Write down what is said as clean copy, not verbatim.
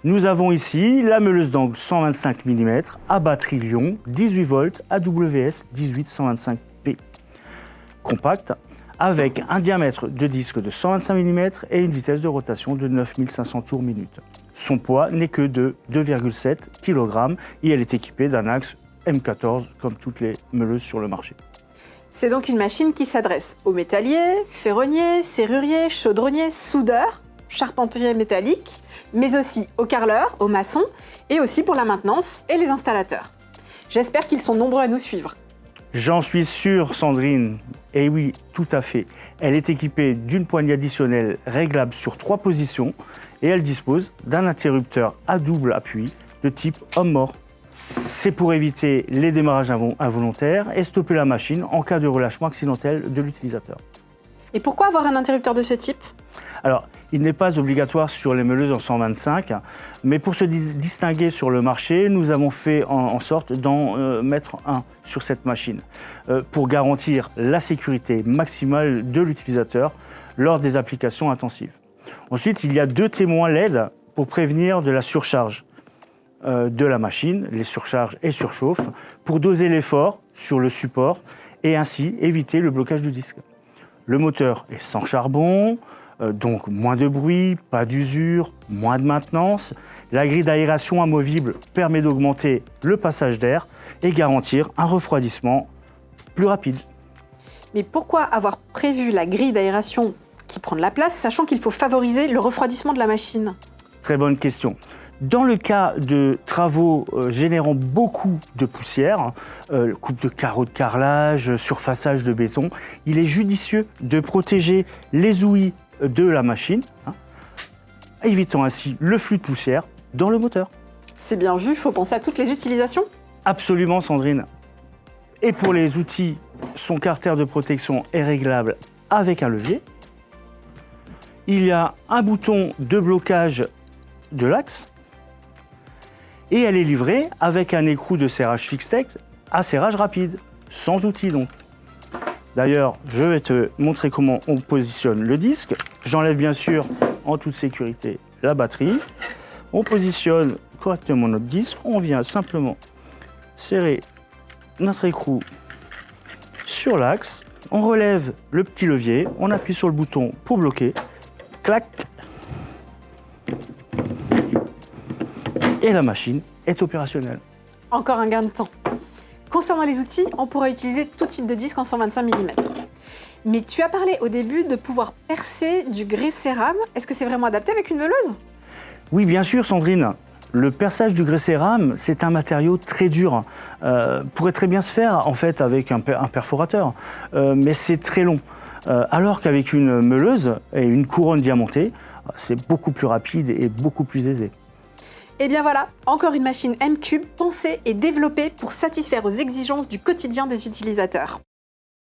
Nous avons ici la meuleuse d'angle 125 mm à batterie Lion, 18 volts, AWS 18125P. Compacte, avec un diamètre de disque de 125 mm et une vitesse de rotation de 9500 tours minute. Son poids n'est que de 2,7 kg et elle est équipée d'un axe M14 comme toutes les meuleuses sur le marché. C'est donc une machine qui s'adresse aux métalliers, ferronniers, serruriers, chaudronniers, soudeurs, charpentiers métalliques, mais aussi aux carreleurs, aux maçons et aussi pour la maintenance et les installateurs. J'espère qu'ils sont nombreux à nous suivre. J'en suis sûr, Sandrine. Et oui, tout à fait. Elle est équipée d'une poignée additionnelle réglable sur 3 positions et elle dispose d'un interrupteur à double appui de type homme-mort. C'est pour éviter les démarrages involontaires et stopper la machine en cas de relâchement accidentel de l'utilisateur. Et pourquoi avoir un interrupteur de ce type ? Alors, il n'est pas obligatoire sur les meuleuses en 125, mais pour se distinguer sur le marché, nous avons fait en sorte d'en mettre un sur cette machine pour garantir la sécurité maximale de l'utilisateur lors des applications intensives. Ensuite, il y a 2 témoins LED pour prévenir de la surcharge de la machine, les surcharges et surchauffes, pour doser l'effort sur le support et ainsi éviter le blocage du disque. Le moteur est sans charbon, donc moins de bruit, pas d'usure, moins de maintenance. La grille d'aération amovible permet d'augmenter le passage d'air et garantir un refroidissement plus rapide. Mais pourquoi avoir prévu la grille d'aération qui prend de la place, sachant qu'il faut favoriser le refroidissement de la machine ? Très bonne question. Dans le cas de travaux générant beaucoup de poussière, coupe de carreaux de carrelage, surfaçage de béton, il est judicieux de protéger les ouïes de la machine, évitant ainsi le flux de poussière dans le moteur. C'est bien vu, il faut penser à toutes les utilisations. Absolument, Sandrine. Et pour les outils, son carter de protection est réglable avec un levier. Il y a un bouton de blocage de l'axe. Et elle est livrée avec un écrou de serrage Fixtech à serrage rapide, sans outil donc. D'ailleurs, je vais te montrer comment on positionne le disque. J'enlève bien sûr en toute sécurité la batterie. On positionne correctement notre disque. On vient simplement serrer notre écrou sur l'axe. On relève le petit levier. On appuie sur le bouton pour bloquer. Clac. Et la machine est opérationnelle. Encore un gain de temps. Concernant les outils, on pourra utiliser tout type de disque en 125 mm. Mais tu as parlé au début de pouvoir percer du grès cérame. Est-ce que c'est vraiment adapté avec une meuleuse ? Oui, bien sûr, Sandrine. Le perçage du grès cérame, c'est un matériau très dur. Pourrait très bien se faire en fait avec un perforateur, mais c'est très long. Alors qu'avec une meuleuse et une couronne diamantée, c'est beaucoup plus rapide et beaucoup plus aisé. Et bien voilà, encore une machine M-Cube pensée et développée pour satisfaire aux exigences du quotidien des utilisateurs.